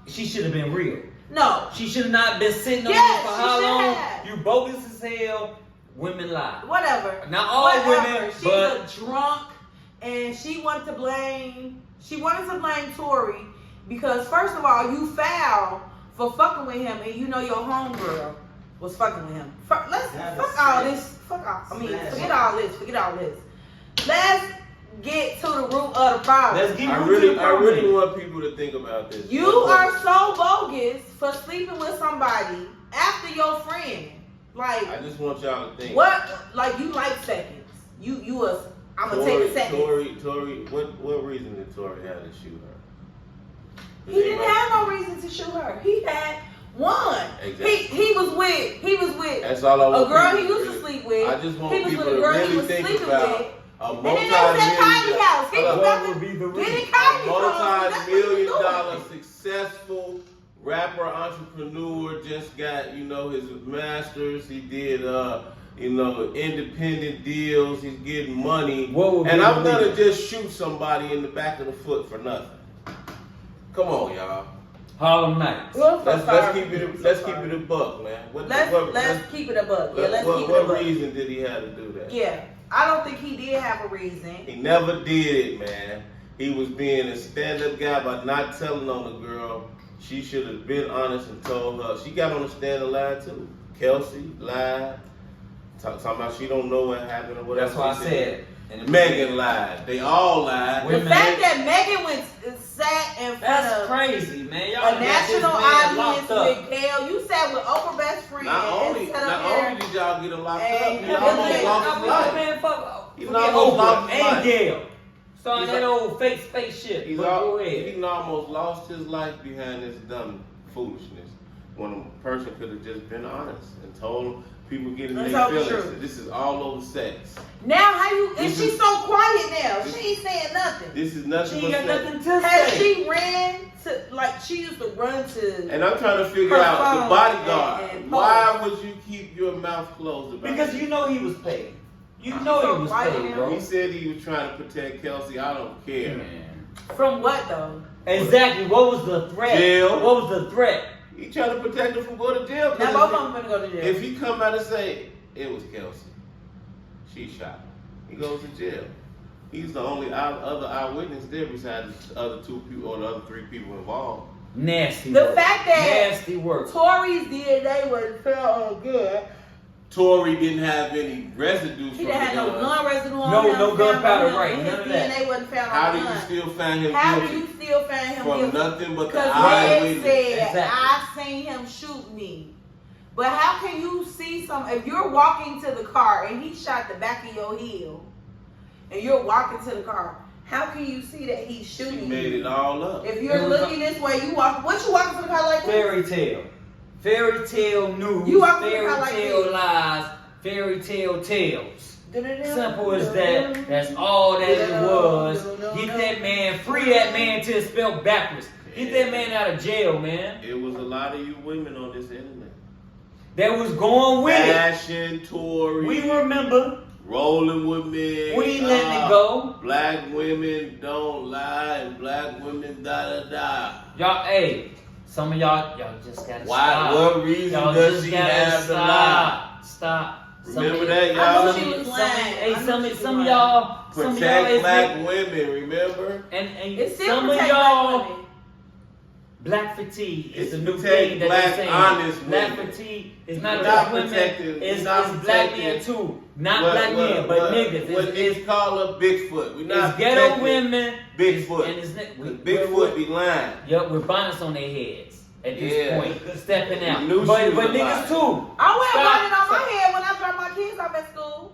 She should have been real. No. She should have not been sitting on Yes, this for she how should long? have. You bogus as hell. Women lie. Whatever. Not all Whatever. women, She's but a drunk and she wanted to blame Tory because first of all, you foul for fucking with him and you know your homegirl was fucking with him. Fuck all this. Forget all this. Let's get to the root of the problem. let's get I root to the really problem. want people to think about this. You are so bogus for sleeping with somebody after your friend. Like, I just want y'all to think. what? Like, you like seconds. I'm gonna take a second. Tory, what reason did Tory have to shoot her? He didn't have no reason to shoot her. He had one. Exactly. He was with That's all I want. a girl people he to used to really- sleep with. I just want He was people with a to girl he really was think sleeping about with. a And then they said Kylie house. He was What about would to be the get in reason? Kylie house. That's what he was multi-million-dollar doing. successful rapper entrepreneur just got his masters. He did independent deals. He's getting money. What would be And the I'm gonna reason? just shoot somebody in the back of the foot for nothing. Come on, y'all. Harlem Nights. Let's keep it a buck, man. Let's keep it a buck. Yeah, let's keep it a What buck. reason did he have to do that? Yeah, I don't think he did have a reason. He never did it, man. He was being a stand-up guy by not telling on the girl. She should have been honest and told her. She got on the stand and lied too. Kelsey lied. Talking about she don't know what happened or whatever. That's why I she said. Megan lied. They all lied. The fact that Megan went and sat in front That's of crazy, man. Y'all a got this national man audience locked up. with Gail, you sat with Oprah best friend. Not only and sat up there. did y'all get him locked up, And he Billy- almost lost his life. Man, fuck. He's Forget almost Oprah lost his and life. Gail. Starting He's that a- old fake shit. He But go ahead. almost lost his life behind this dumb foolishness. When a person could have just been honest and told people getting That's their all feelings. true. That this is all over sex. Now how you and This she's is- so quiet now. this- She ain't saying nothing. This is nothing She but ain't got sex. nothing to Has say. she ran to like she used to run to And I'm trying to figure Her out the phone bodyguard. and Why would you keep your mouth closed about Because it? you know he was paid. You know he was Right paid, now. bro. He said he was trying to protect Kelsey. I don't care. Man. from what though? Exactly. What was the threat? Jail. What was the threat? He trying to protect her from going to jail. 'Cause Now both of them gonna go to jail. if he come out and say it was Kelsey, she shot him, he goes to jail. He's the only other eyewitness there besides the other two people or the other three people involved. Nasty The work. fact that Nasty work. Tory's DNA wasn't found good. Tory didn't have any residue He from didn't have the no gun. gun residue on No- him. no found gunpowder, on him, right, and none of his that. DNA wasn't found How on do the you gun. still find him How guilty do you still find him from guilty? nothing but the Because eye Red said, Exactly. I seen him shoot me. But how can you see if you're walking to the car and he shot the back of your heel and you're walking to the car, how can you see that he's She shooting made you? it all up. If you're looking this way, you walk, what you walking to the car like this? Fairy tale. Fairy tale news. You walk through the Fairy car like tale this. lies. Fairy tale tales. Simple as that. That's all that it was. Get that man, free that man till it's spelled backwards. Get that man out of jail, man. It was a lot of you women on this internet. That was going with it. Fashion, Tory, We remember. rolling with me. We ain't letting it go. Black women don't lie and black women da. Y'all, hey, some of y'all just gotta Why? stop. What reason Y'all does just she gotta have to lie? Stop. Remember that, I y'all? knew she was lying. Hey, I knew some she of was y'all, some of y'all Protect is black women, remember? and It's still some of protect y'all. black women. Black fatigue is It's the new protect thing that black, they're saying. honest Black women. fatigue is We're not not just women, protecting- it's we're not black protecting- men too. Not black men, but niggas. It's called a Bigfoot. We're not It's ghetto protecting women. Bigfoot. And it's Bigfoot be lying. Yup, with bonnets on their heads at this Yeah. point, stepping out. We knew she But was niggas alive. too. I wear a Stop. bonnet on my head when I drop my kids off at school.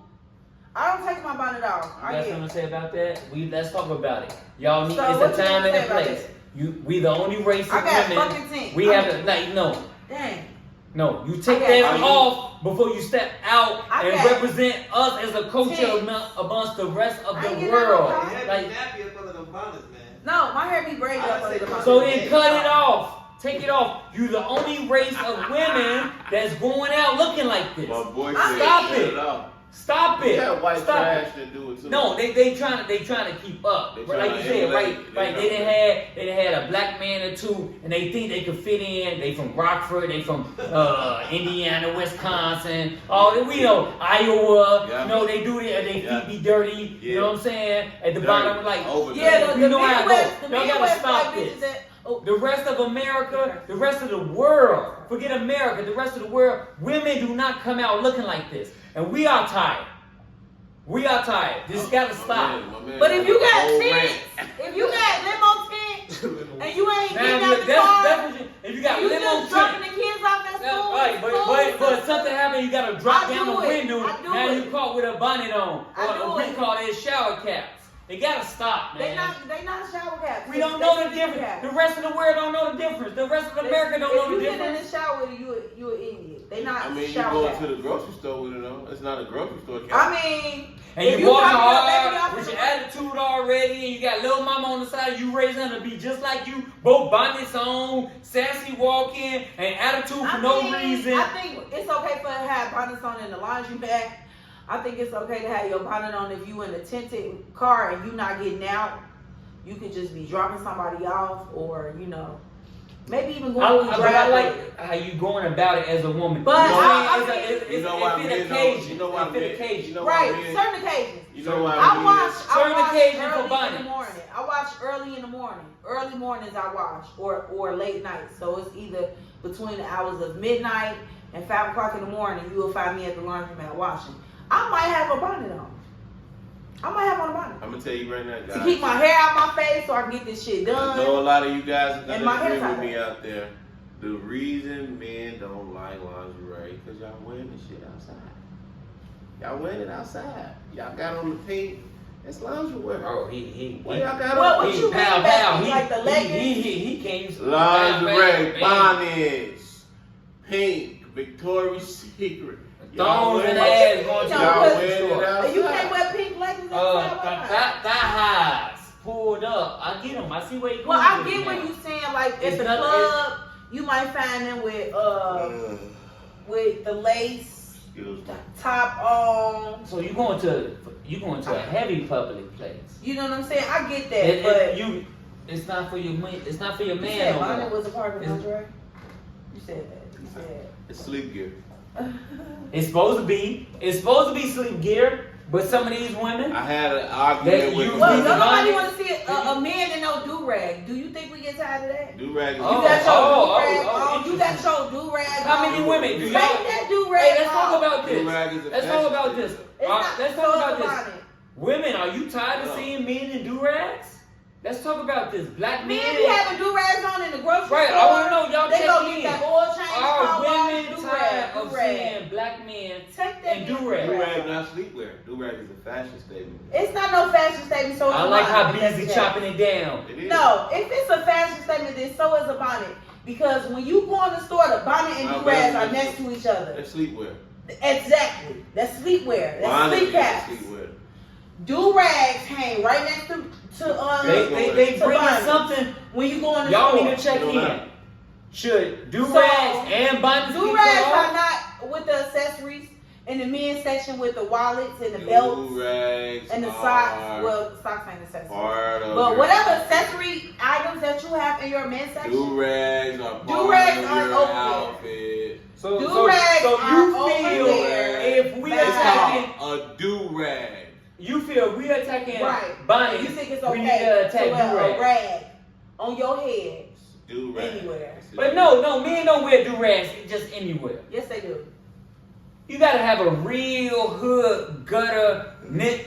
I don't take my bonnet off. You I got get something to say about that? Let's talk about it. Y'all need So it's what a you time gonna and a say about place. that? We the only race of I got women. fucking tint. We have to no. Dang. No, you take I got that tint. off before you step out I and got represent us as a culture tint. amongst the rest of I the ain't get world. no They had Like, me nappy up under them bonnets, man. No, my hair be braided I up say under the so bonnet. so then cut it off. Take it off. You the only race of women that's going out looking like this. My boy I said, stop shut it. off. Stop it. That white Stop trash it. should do it too. No, they trying to keep up. They Like tryna you said, emulate. right. They done had a black man or two, and they think they could fit in. They from Rockford, they from Indiana, Wisconsin, we know Iowa. Yeah. You know they do it. They Yeah. feet be dirty. You Yeah. know what I'm saying? At the Dirty. bottom, like Over Yeah, the you know how it Midwest, goes. the Y'all gotta Midwest stop white bitches this. that. Oh, The rest of America, the rest of the world, forget America, the rest of the world, women do not come out looking like this. And we are tired. We are tired. This gotta stop. but if you got Old tents, if you got limo tents, and you ain't Now, getting out the that's car, what if you got you limo just trim. dropping the kids off at That's school. right, but something happened, you gotta drop I down do the it. window. I do Now it. you caught with a bonnet on. I do Or we it. call it shower caps. It gotta stop, man. They not shower caps. We don't know the difference. The rest of the world don't know the difference. The rest of America don't know the If you get in difference. the shower, you an idiot. They not I mean, you shower go caps. to the grocery store with it on. It's not a grocery store. I mean, And if you you walking dropping your baby off hard with in your the- attitude already, and you got little mama on the side, you raising her to be just like you, both bonnets on, sassy walking, and attitude for no reason. I think it's okay for her to have bonnets on in the laundromat. I think it's okay to have your bonnet on if you in a tinted car and you not getting out. You could just be dropping somebody off, or maybe even going to the But I driveway. like how you going about it as a woman. But you know what I mean? mean- You know why It's men an don't- occasion. you know why It's an men- occasion. you know why Right, men- certain occasions. You know why I men- watch Certain occasions for early in bonnets. the morning. I watch early in the morning. Early mornings I watch, or late night. So it's either between the hours of midnight and 5 o'clock in the morning. You will find me at the laundromat washing. I might have a bonnet on. I might have on a bonnet I'm gonna tell you right now, guys. to keep my hair out my face so I can get this shit I know a done. lot of you guys are And my gonna agree hair's with out me there. out there. The reason men don't like lingerie because y'all wearing this shit outside. Y'all wearing it outside. Y'all got on the pink. It's lingerie. Oh, he. What y'all got What on? would you mean Pow, by pow. like the leggings? He came. Lingerie, bang, bang. bonnets, pink, Victoria's Secret. Y'all Thongs and wearing- ass going to the Y'all grocery wearing store. it outside. You can't wear pink leggings outside. Why not? Thigh highs pulled up. I get them. I see where you going. Well, I with get it what now. you saying. Like at It's the not- club, you might find them with the lace Excuse me. top on. So you going to a heavy public place. You know what I'm saying? I get that, It- but you, it's not for your man. It's not for your you man. said no bonnet more. was a part of It's- lingerie. You said that. You said. It's sleep gear. It's supposed to be. It's supposed to be sleep gear, but some of these women. I had an argument That with you- a Well, These don't are nobody bonnets. want to see a man in no do rag. Do you think we get tired of that? do rag. You Oh, got your oh, do rag oh, on. You got your do rag on. How many women do Take y'all? that do rag Hey, let's off. talk about this. Do-rag is a Let's talk fashion about this. statement. It's not Let's so talk about it's a this. bonnet. Women, are you tired of No. seeing men in do rags? Let's talk about this. Black men. Men be having do rags on in the grocery Right, store. I want to know. Y'all They go check get in. that oil change. Are car wash, women do tired rag, of do rag. seeing black men Take that and damn do-rag? Do-rag not sleepwear. Do-rag is a fashion statement. It's not no fashion statement, so it's I a like how bonnet. busy That's chopping it down. It is. No, if it's a fashion statement, then so is a bonnet. Because when you go in the store, the bonnet and No, do-rags but are next to each other. That's sleepwear. Exactly. That's sleepwear. That's Bonnet sleep is caps. sleepwear. Do-rags hang right next to They to bring bonnet. something. When you go in the Y'all store. need to check You know in. that. Should do rags and bonnets be put Do-rags are on? not with the accessories. In the men's section with the wallets and the belts Do-rags and the are socks. Well, socks ain't accessories. part of But your whatever outfit. accessory items that you have in your men's section, Do-rags are part Do-rags of aren't your over there. outfit. So Do-rags you are over feel there. if we Baby, you feel we attacking right. bonnets, You think it's we need okay to attack to wear a do-rag. rag on your head Do-rag. anywhere. But no, men don't wear do-rags just anywhere. Yes, they do. You gotta have a real hood, gutter, knit,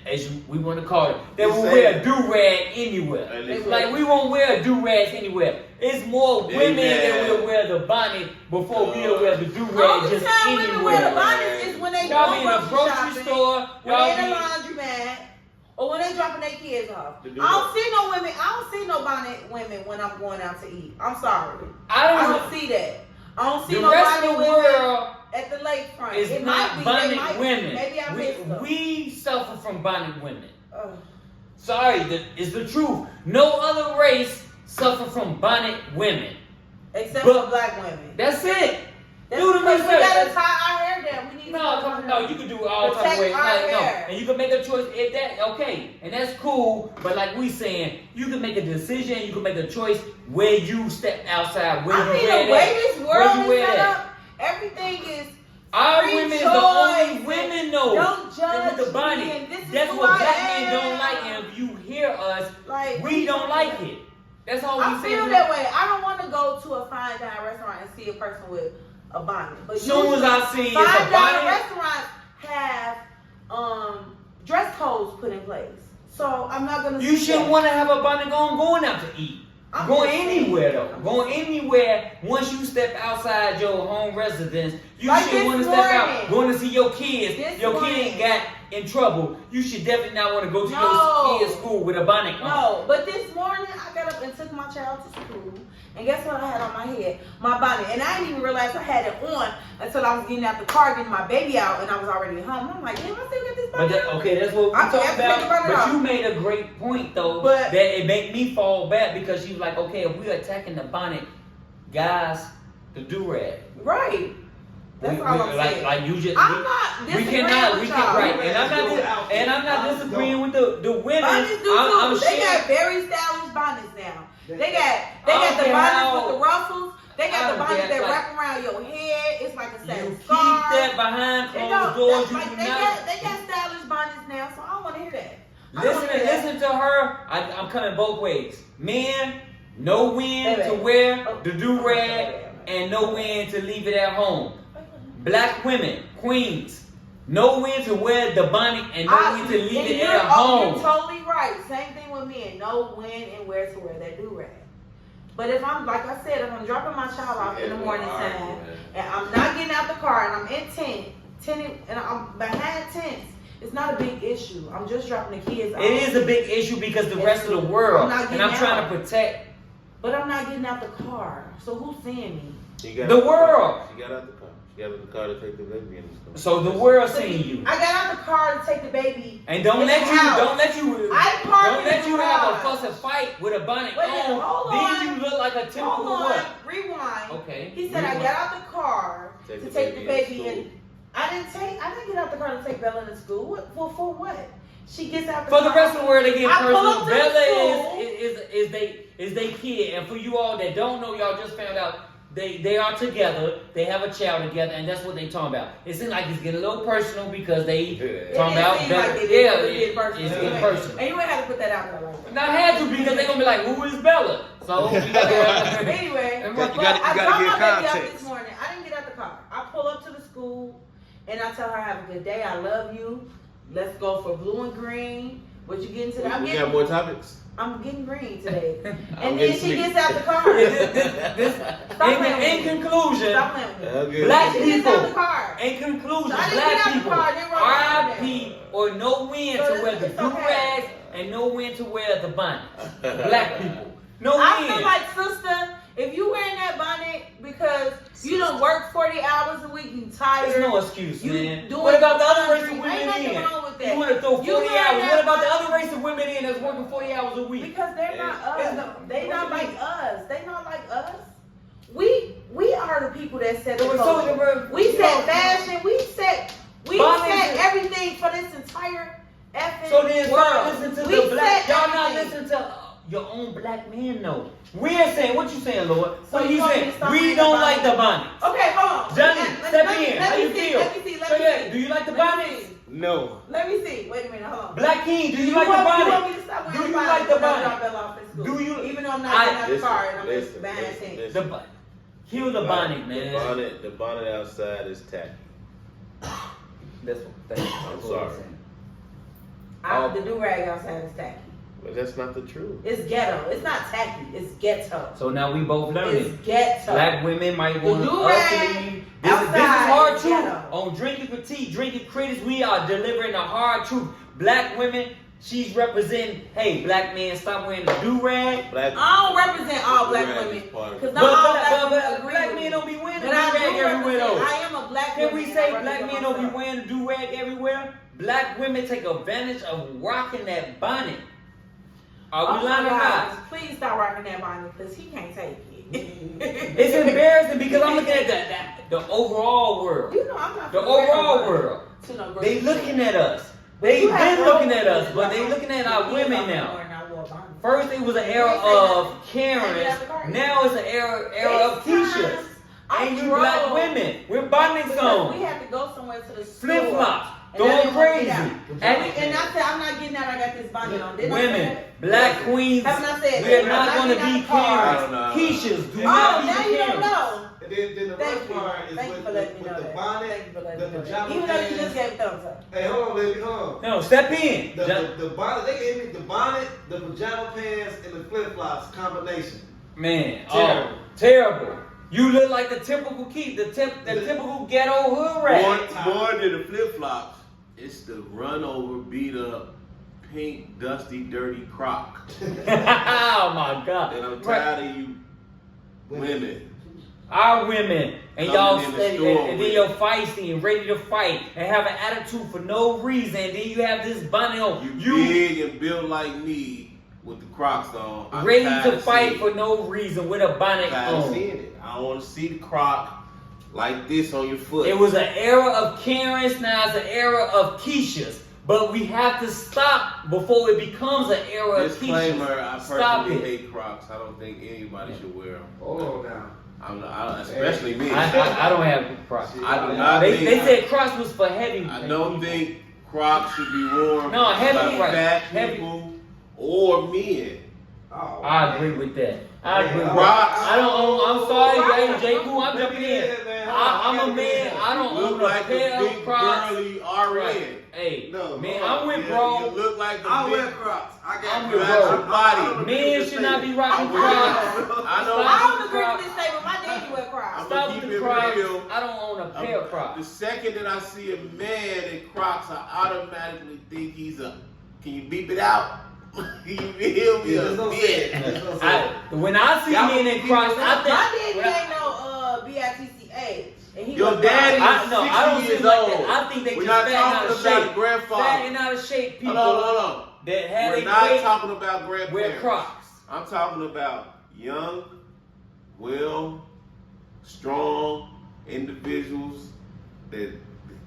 as we want to call it, that will wear a do-rag anywhere. Like, we won't wear do-rags anywhere. It's more women that will wear the bonnet before we'll wear the do-rag just time anywhere. women wear the bonnets is when they Y'all be in go a grocery shopping, store, when y'all they in the be... laundromat, or when they dropping their kids off. I don't see no women. I don't see no bonnet women when I'm going out to eat. I'm sorry. I don't see that. I don't see the no rest bonnet of the women world at the lakefront. is It not might be. bonnet women. Maybe I missed them. We suffer from bonnet women. Ugh. Sorry, it's the truth. No other race suffer from bonnet women. Except But- for black women. That's it. That's do the because we research. gotta tie our hair down. We need No, you can do it all type of protect ways. our Like, no, hair. and you can make a choice if that okay, and that's cool. But like we saying, you can make a decision. You can make a choice where you step outside. Where I you mean, wear the way that. this Where world you is wear set that. up, everything is Our free women is choice. the only women though. Don't judge with the bonnet. me, and this is That's who what I black am. men don't like. And if you hear us, like we don't like it. That's all I we say. feel that way. I don't want to go to a fine dining restaurant and see a person with a bonnet. But As soon as I see it's a fine dining bonnet, restaurants have dress codes put in place. So I'm not gonna. you see shouldn't that. want to have a bonnet going out to eat. I'm Going just saying. anywhere though. Going anywhere. Once you step outside your home residence, you Like should this want to step out. morning. Going to see your kids. This Your morning. kid got in trouble. You should definitely not want to go to No. your kid's school with a bonnet on. No, but this morning I got up and took my child to school, and guess what I had on my head? My bonnet, and I didn't even realize I had it on until I was getting out the car, getting my baby out, and I was already home. I'm like, damn, I still got this But bonnet. okay, that's what we're I talking have to take the about. bonnet But off. you made a great point though. But- that it made me fall back because she was like, okay, if we're attacking the bonnet, guys, the do-rag. Right. That's all I'm saying. Like you just. I'm not We disagreeing cannot, with we y'all. can right, and I'm not disagreeing with the women. Bonnets do I'm too. They got sure. very stylish bonnets now. They got I the don't care bonnets how- with the ruffles. They I got the don't bonnets care, that like- wrap around your head. It's like a You satin keep scarf. that behind They closed don't- doors. that's You like do they not. got stylish bonnets now, so I don't want to hear that. I don't wanna hear that. Listen to her. I'm coming both ways. Men, know when Baby. to wear the Okay. do-rag and know when to leave it at home. Black women, queens, know when to wear the bonnet and know when to leave it at home. You're totally right. Same thing with men. Know when and where to wear that do-rag. But if I'm, like I said, if I'm dropping my child off in the morning time and I'm not getting out the car and I'm in tent and I'm behind tents, it's not a big issue. I'm just dropping the kids off. It is a big issue because the rest of the I'm world, not and I'm getting trying out. to protect But I'm not getting out the car. So who's seeing me? She got the out world. She got out the car. She got out the car to take the baby in the store. So the world seeing you. I got out the car to take the baby. And don't in let the you, house. don't let you, I parked don't in let the you have a garage. fuss and fight with a bonnet Wait a minute, on. hold Then on. you look like a typical Hold on, what? rewind. Okay. He said I rewind. got out the car Take to the take the baby in baby in. I didn't get out the car to take Bella to school. For what? She gets out the For car. the rest of the world, they get I pull personal. up to the Bella school. is they kid, and for you all that don't know, y'all just found out they are together. They have a child together, and that's what they talking about. It seems like it's getting a little personal because they talking about seem Bella. like it Yeah, is getting personal. it's getting personal. And you ain't have to put that out there like that. And I had to because they gonna be like, who is Bella? So Anyway, And but you gotta I get dropped my baby out context. this morning. I didn't get out the car. I pull up to the school and I tell her, have a good day. I love you. Let's go for blue and green. What you getting today? We got more topics. I'm getting green today. I'm And then getting she sweet. gets out the car. in conclusion, Stop playing with me. Okay. Black She gets out the people. car. In conclusion, So I didn't black get out the people, car, they were on RIP or know when So to wear the it's okay. do-rags and know when to wear the bonnet. Black people. Know I when. feel like, sister, if you wearing that bonnet because you don't work 40 hours a week, you tired. There's no excuse, You man. doing What about the other race of laundry. women Ain't nothing in? wrong with that. You want to throw 40 You hours. wearing What that about the bonnet- other race of women in that's working 40 hours a week? Because they're not It's us. not- They not what you like us. They not like us. We are the people that set the So culture. We set fashion. We set Bonnets- everything for this entire effing So then world. start listening to We the black. set Y'all not everything. listening to your own black men, though. We're saying, what you saying, Lord? So What you you want me saying? to stop We wearing don't the like the bonnet? bonnet. Okay, hold on. Johnny, Let step me- in. let How me you see, feel? let me see, let So me yeah, see. do you like the Let me bonnets? see. No. Let me see. Wait a minute, hold on. Black King, do you You like the want bonnet? me to stop Do wearing you bonnet like the because I bonnet? dropped that off in school? Do you? Even though I'm not getting out the Listen, car and I'm listen, just behind listen, things. listen. Kill the bonnet, man. The bonnet outside is tacky. That's what I'm sorry. The do-rag outside is tacky. But that's not the truth. It's ghetto. It's not tacky. It's ghetto. So now we both learning. It's ghetto. Black women might The want us to do-rag leave. This is outside hard is truth. ghetto. On Drinking Critique, Drinking Critics, we are delivering the hard truth. Black women, she's representing, hey, black men, stop wearing the do-rag. Black, I don't represent all black do-rag women is part of because it. not all But black women agree black with men me. don't be wearing the But I do-rag do everywhere represent. though. I am a black Can woman. we and say I black represent men don't be myself. wearing the do-rag everywhere? Black women take advantage of rocking that bonnet. Are we lying or not? Please stop rocking that bonnet because he can't take it. It's embarrassing because I'm looking at the overall world. You know, I'm not The finna wear overall no world. to no They grocery looking store. at us. They've You have been looking at roles us, but they like- looking at our You women know, now. wearing our war bonnet. First it was an era of Karens. Now it's an era of Keishas. And you black women. We're bonding Because we on. had to go somewhere to the store. Flip flops. And then Going we went crazy. out. And And I said, I'm not getting out. I got this bonnet on. Didn't I say women, that? black queens, Haven't I said we're that? not I'm going to getting be out the car. Karens. I don't know. Keishas, do Oh, not be now you don't Karens. know. And then the Thank worst you. part is Thank you for letting me know with the that. bonnet, Thank you for letting the me know that. pajama Even though you pants. just gave a thumbs up. Hey, hold on, baby, hold on. No, step in. The bonnet, they gave me the bonnet, the pajama pants, and the flip flops combination. Man, Terrible. terrible. You look like the typical typical ghetto hood rat. More than the flip flops, it's the run over, beat up, pink, dusty, dirty crock. Oh my God. And I'm tired of you women. Our women, and y'all Coming in the steady, store and then with- you're feisty and ready to fight and have an attitude for no reason. And then you have this bonnet on. You big and built like me with the Crocs on. I'm ready tired to of fight seeing for no reason with a bonnet it. I'm tired of on. seeing it. I don't want to see the Croc like this on your foot. It was an era of Karens, now it's an era of Keishas. But we have to stop before it becomes an era of Disclaimer, Keishas. I Stop personally it. hate Crocs. I don't think anybody should wear them. Hold on now. Especially me. I don't have Crocs. I do not They think- said Crocs was for heavy. I don't think Crocs should be worn No, heavy, by right. fat Heavy. people or men. Oh, I agree with that. I agree with Crocs. that. I don't own. I'm sorry, Crocs. J. Cool. I'm jumping in. I'm a man. I don't You look own a like a pair big of Crocs. burly RN. Hey, No, man, hold I'm on. with You bro. look like a I big. wear Crocs. I got I'm You with got bro. your body. Men should not be rocking I Crocs. know. I don't agree with this statement. My daddy wear Crocs. I'm Stop gonna with keep the it Crocs. real. I don't own a pair of The Crocs. second that I see a man in Crocs, I automatically think he's a. Can you beep it out? Can you feel me? Yeah, there's no bitch. sense. There's no sense. When I see Y'all men in keep Crocs, it I My think. daddy when I- ain't no BITCA. And he Your wear daddy Crocs. is I 60 don't see years like old. that. I think they We're just not fat and out talking of about shape. grandfather. Fat and out of shape people Hold on. that have We're a not weight talking about wear grandparents. Crocs. I'm talking about young, well, strong individuals that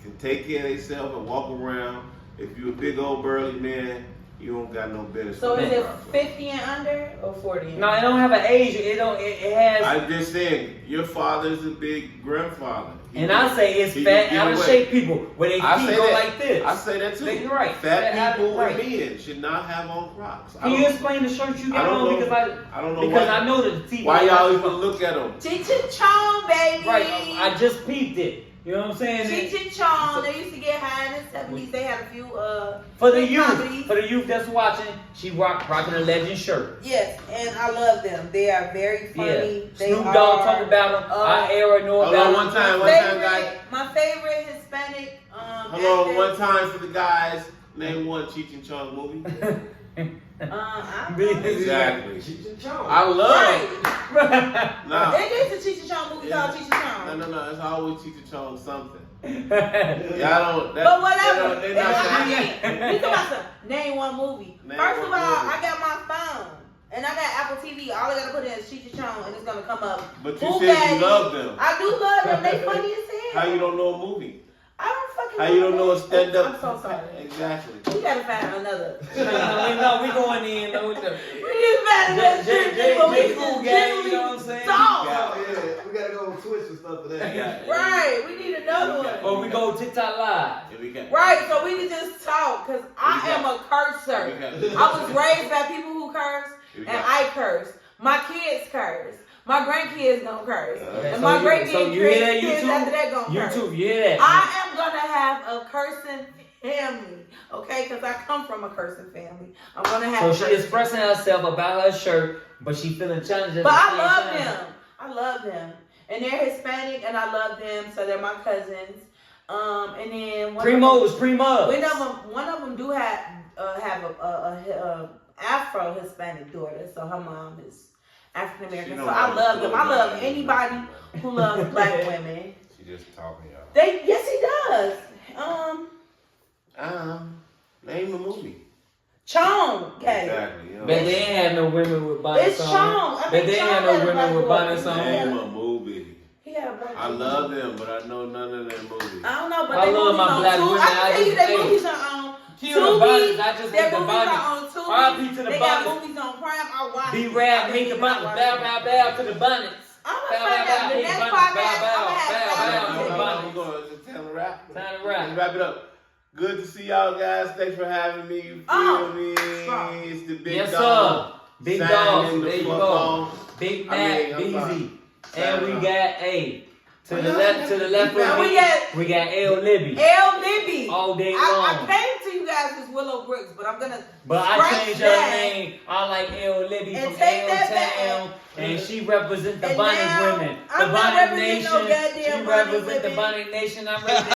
can take care of themselves and walk around. If you're a big old burly man, you don't got no business. So is wearing it Crocs. 50 and under or 40 and No, it don't have an age. It don't. It has. I'm just saying, your father's a big grandfather. And I say it's He fat, can out of get shape away. people where they I feet say go that. like this. I say that too. You're right. Fat Fat, people right. and men should not have on Crocs. Can you explain the shirt you I got don't on? know. Because I don't know because why. I know that the TV. Why y'all even look at them? Cheech and Chong, baby. Right, I just peeped it. You know what I'm saying? Cheech and Chong, they used to get high in the 70s. They had a few For the comedies. youth that's watching, she rocking a legend shirt. Yes, and I love them. They are very funny. Yeah. They Snoop are, Dogg talk about them. Our era know Hold about on, them. one time, guys. My favorite Hispanic Hold on, actor, one time for the guys. Name one Cheech and Chong movie. I don't know. Exactly. Cheech and Chong. I love. Right. Nah. There is a Cheech and Chong movie called Cheech and Chong. No. It's always Cheech and Chong something. Yeah. Y'all don't. But whatever. They're not I gonna- mean, we talking about name one movie. Name First of one all, movie. I got my phone. And I got Apple TV. All I gotta put in is Cheech and Chong and it's gonna come up. But you Who said Daddy? you love them. I do love them. They funny as hell. How you don't know a movie? I don't fucking How you don't know a them. stand-up? I'm so sorry. Exactly. We gotta find another. No, we going in. No, We just find another strip club where we cool just gang, you know what I'm generally saying? talk. Yeah, we gotta go on Twitch and stuff for that. Right, we need another one. Or we go TikTok live. Yeah, we got. Right, so we can just talk, cause I am a cursor. I was raised by people who curse, and I curse. My kids curse. My grandkids gonna curse. Okay, And so my you- grandkids so you hear that, kids YouTube? after that gonna curse. YouTube, you hear that? I am gonna have a cursing family, okay? Because I come from a cursing family. I'm gonna have. So a she cursing expressing herself about her shirt, but she feeling challenged at But the I same love time. them. I love them. And they're Hispanic and I love them, so they're my cousins. And then one of them do have a Afro Hispanic daughter, so her mom is African American. So I love them. I love anybody who loves black women. She just talking, y'all. Yes, he does. Name the movie. Chong, okay. Exactly. You know But they ain't have no women with bonnets It's on. Chong. I But think they ain't Chong have no had a women black with boy. bonnets on. Name a movie. He had a black I boy. love them, but I know none of their movies. I don't know, but I they love movies my on black Tubi. women. I can tell you their Hey. movies are on Kill the bonnets, not just Their hate the movies are bonnets. on Tubi. R.I.P. to the They got bonnets. movies on Prime. I watch. B-Rap, hate the bonnets. Bow, bow, bow to the bonnets. I'm Bow, gonna bow, find bow, out. The hate the next bonnets. podcast, Bow, I'm gonna bow, have bow, Simon bow. on We're going to time to wrap. Time to Let's wrap. wrap it up. Good to see y'all guys. Thanks for having me. You feel me? It's the big Yes, dog. sir. Big Signing dogs. the There you football. go. Big I Mac, mean, I'm BZ. sorry. And we Signing got to the Yeah. left of And me, we got L Libby. L. Libby. All day I long. came to you guys as Willow Brooks, but I'm gonna But I scratch changed her that. name. I like L Libby And from take that L Town. back. And she represents the And Bonnet now, women. The I'm not Bonnet representing Nation. no goddamn She Bonnet represents the women. Bonnet Nation. I'm representing